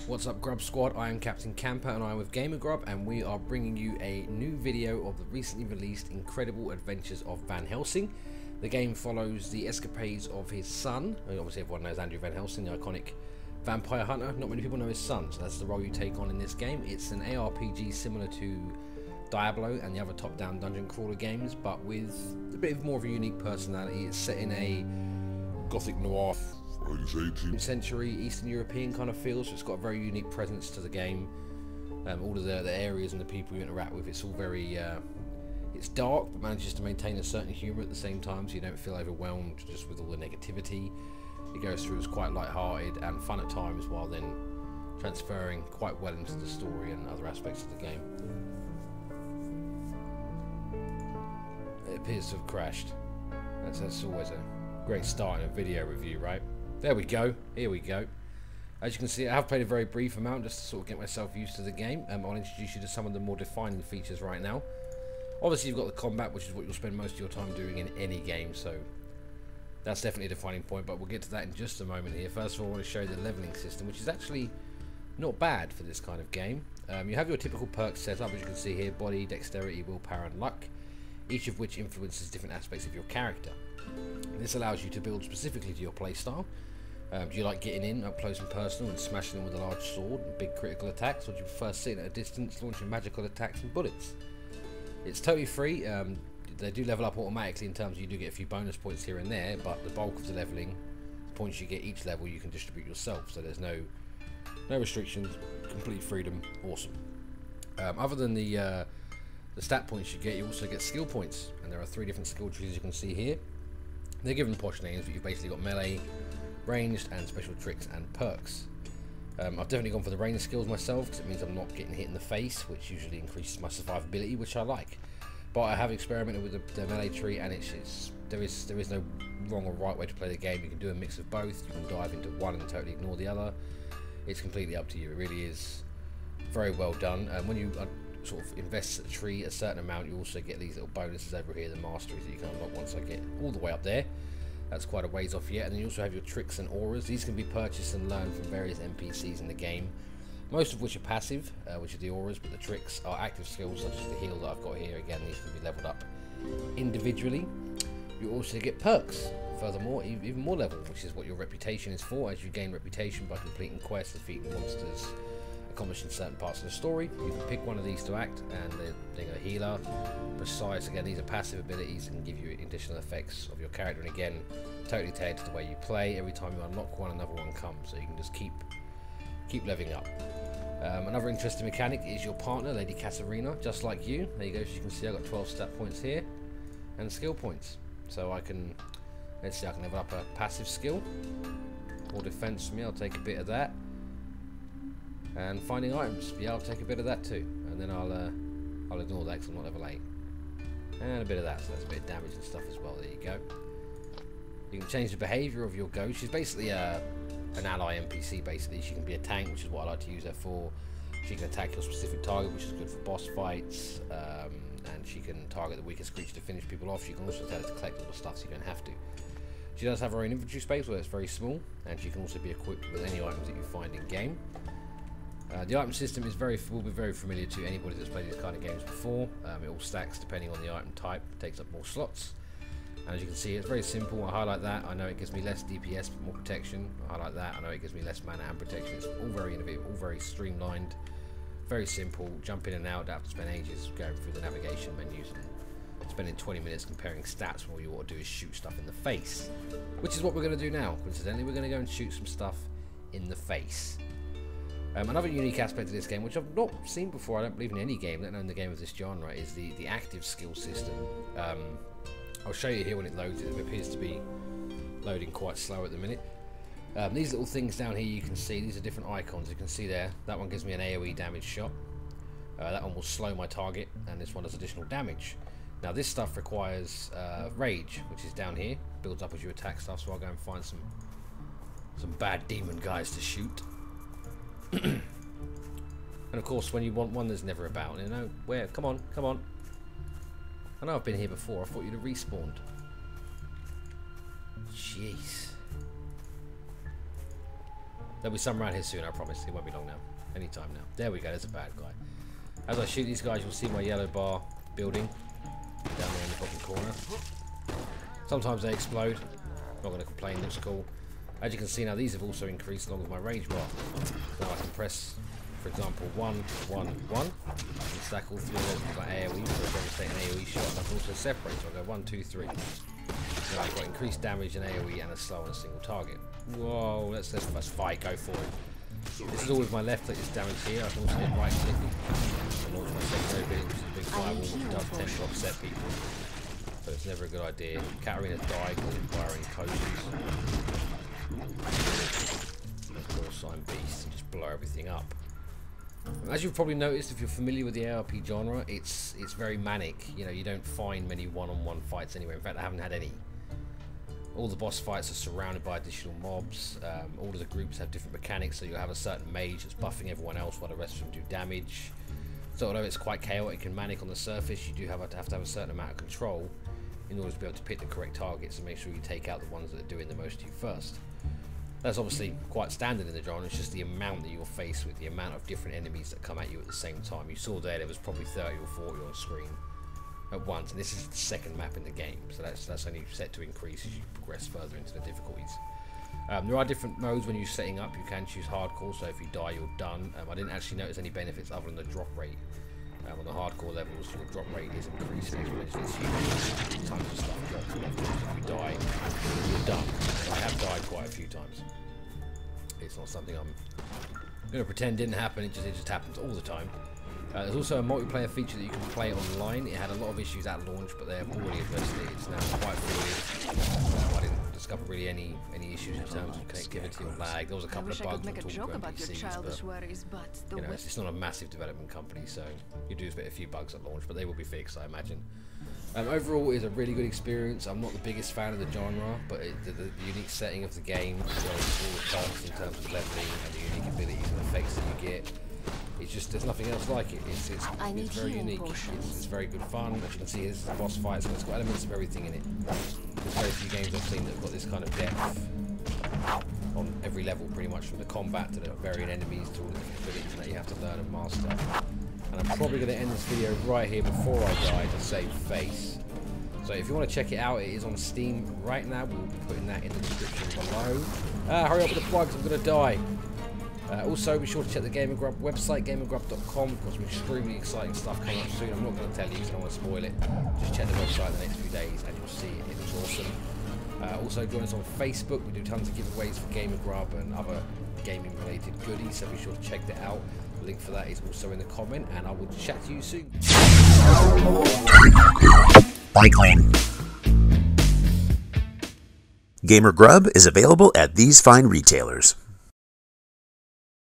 What's up, Grub Squad? I am Captain Camper and I am with Grub, and we are bringing you a new video of the recently released Incredible Adventures of Van Helsing. The game follows the escapades of his son. Obviously everyone knows Andrew Van Helsing, the iconic vampire hunter. Not many people know his son, so that's the role you take on in this game. It's an ARPG similar to Diablo and the other top-down dungeon crawler games, but with a bit more of a unique personality. It's set in a Gothic noir 18th century Eastern European kind of feel, so it's got a very unique presence to the game. All of the areas and the people you interact with, it's all very it's dark but manages to maintain a certain humour at the same time, so you don't feel overwhelmed just with all the negativity. It goes through as quite light-hearted and fun at times, while then transferring quite well into the story and other aspects of the game. It appears to have crashed. That's always a great start in a video review, right? There we go, here we go. As you can see, I have played a very brief amount just to sort of get myself used to the game. I'll introduce you to some of the more defining features right now. Obviously you've got the combat, which is what you'll spend most of your time doing in any game, so that's definitely a defining point, but we'll get to that in just a moment here. First of all, I want to show you the levelling system, which is actually not bad for this kind of game. You have your typical perks set up, as you can see here: body, dexterity, willpower and luck, each of which influences different aspects of your character. This allows you to build specifically to your playstyle. Do you like getting in up close and personal and smashing them with a large sword and big critical attacks, or do you prefer sitting at a distance launching magical attacks and bullets? It's totally free. They do level up automatically in terms of you do get a few bonus points here and there, but the bulk of the leveling, the points you get each level, you can distribute yourself, so there's no restrictions, complete freedom. Awesome. Other than the stat points you get, you also get skill points, and there are 3 different skill trees you can see here. They're given posh names, but you've basically got melee, ranged, and special tricks and perks. I've definitely gone for the ranged skills myself, because it means I'm not getting hit in the face, which usually increases my survivability, which I like. But I have experimented with the melee tree, and there is no wrong or right way to play the game. You can do a mix of both. You can dive into one and totally ignore the other. It's completely up to you. It really is very well done. And when you sort of invest a tree a certain amount, you also get these little bonuses over here, the masteries that you can unlock once I get all the way up there. That's quite a ways off yet. And then you also have your tricks and auras. These can be purchased and learned from various NPCs in the game, most of which are passive, which are the auras, but the tricks are active skills, such as the heal that I've got here. Again, these can be leveled up individually. You also get perks, furthermore, even more level, which is what your reputation is for. As you gain reputation by completing quests, defeating monsters, accomplishing certain parts of the story, you can pick one of these to act, and they're a healer, precise. Again, these are passive abilities and give you additional effects of your character, and again, totally tailored to the way you play. Every time you unlock one, another one comes, so you can just keep leveling up. Another interesting mechanic is your partner, Lady Katarina, just like you. There you go. As you can see, I've got 12 stat points here and skill points, so I can, let's see, I can level up a passive skill or defense for me. I'll take a bit of that. And finding items, yeah, I'll take a bit of that too, and then I'll ignore that because I'm not level 8. And a bit of that, so that's a bit of damage and stuff as well. There you go. You can change the behaviour of your ghost. She's basically an ally NPC. Basically, she can be a tank, which is what I like to use her for. She can attack your specific target, which is good for boss fights, and she can target the weakest creature to finish people off. You can also tell her to collect all the stuff, so you don't have to. She does have her own inventory space, where it's very small, and she can also be equipped with any items that you find in game. The item system is will be very familiar to anybody that's played these kind of games before. It all stacks depending on the item type, takes up more slots. And as you can see, it's very simple. I highlight that, I know it gives me less DPS but more protection. I highlight that, I know it gives me less mana and protection. It's all very innovative, all very streamlined, very simple. Jump in and out, don't have to spend ages going through the navigation menus and spending 20 minutes comparing stats when all you want to do is shoot stuff in the face. Which is what we're going to do now. Coincidentally, we're going to go and shoot some stuff in the face. Another unique aspect of this game, which I've not seen before, I don't believe in any game, let alone the game of this genre, is the active skill system. I'll show you here when it loads. It appears to be loading quite slow at the minute. These little things down here you can see, these are different icons. You can see there, that one gives me an AoE damage shot. That one will slow my target, and this one does additional damage. Now this stuff requires rage, which is down here, builds up as you attack stuff, so I'll go and find some bad demon guys to shoot. And of course, when you want one, there's never about. You know where? Come on, come on. I know I've been here before. I thought you'd have respawned. Jeez. There'll be some around here soon, I promise. It won't be long now. Anytime now. There we go, there's a bad guy. As I shoot these guys, you'll see my yellow bar building down there in the bottom corner. Sometimes they explode. Not going to complain, looks cool. As you can see now, these have also increased along with my range bar. Now I can press, for example, 1, 1, 1. And stack all three of them like AoE for a devastating AoE shot. I can also separate, so I go 1, 2, 3. So I've got increased damage in AoE and a slow on a single target. Whoa, let's fight, go for it. This is all with my left click, this damage here. I can also hit right click and launch my secondary ability, which is a big fireball, which does tend to upset people. So it's never a good idea. Katarina died because of firing potions. Of course, I'm beast and just blow everything up. As you've probably noticed, if you're familiar with the ARP genre, it's very manic. You know, you don't find many one-on-one fights anywhere. In fact, I haven't had any. All the boss fights are surrounded by additional mobs. All of the groups have different mechanics, so you'll have a certain mage that's buffing everyone else while the rest of them do damage. So although it's quite chaotic and manic on the surface, you do have to have a certain amount of control in order to be able to pick the correct targets and make sure you take out the ones that are doing the most to you first. That's obviously quite standard in the genre. It's just the amount that you'll face with, the amount of different enemies that come at you at the same time. You saw there was probably 30 or 40 on screen at once, and this is the second map in the game, so that's only set to increase as you progress further into the difficulties. There are different modes when you're setting up. You can choose hardcore, so if you die you're done. I didn't actually notice any benefits other than the drop rate. On the hardcore levels, your drop rate is increasing exponentially. It's huge. Tons of stuff drops left. If you die, you're done. And I have died quite a few times. It's not something I'm going to pretend didn't happen. It just happens all the time. There's also a multiplayer feature that you can play online. It had a lot of issues at launch, but they have already addressed it. It's now quite fully. I didn't discover really any issues in terms of connectivity or lag. There was a couple of bugs on talking about NPCs, but you know, it's not a massive development company, so you do expect a few bugs at launch, but they will be fixed, I imagine. Overall, it's a really good experience. I'm not the biggest fan of the genre, but the unique setting of the game, as well as all the perks in terms of leveling and the unique abilities and effects that you get. It's just, there's nothing else like it. It's very unique. It's very good fun. As you can see, this is the boss fight, so it's got elements of everything in it. There's very few games I've seen that have got this kind of depth on every level, pretty much, from the combat to the varying enemies to all the different abilities that you have to learn and master. And I'm probably going to end this video right here before I die to save face. So if you want to check it out, it is on Steam right now. We'll be putting that in the description below. Hurry up with the plugs, I'm going to die. Also, be sure to check the Game of Grub website, gameofgrub.com. We've got some extremely exciting stuff coming up soon. I'm not going to tell you because I don't want to spoil it. Just check the website the next few days and you'll see it. It looks awesome. Also, join us on Facebook. We do tons of giveaways for Game of Grub and other gaming-related goodies, so be sure to check that out. The link for that is also in the comment, and I will chat to you soon. Bike lane. Gamer Grub is available at these fine retailers.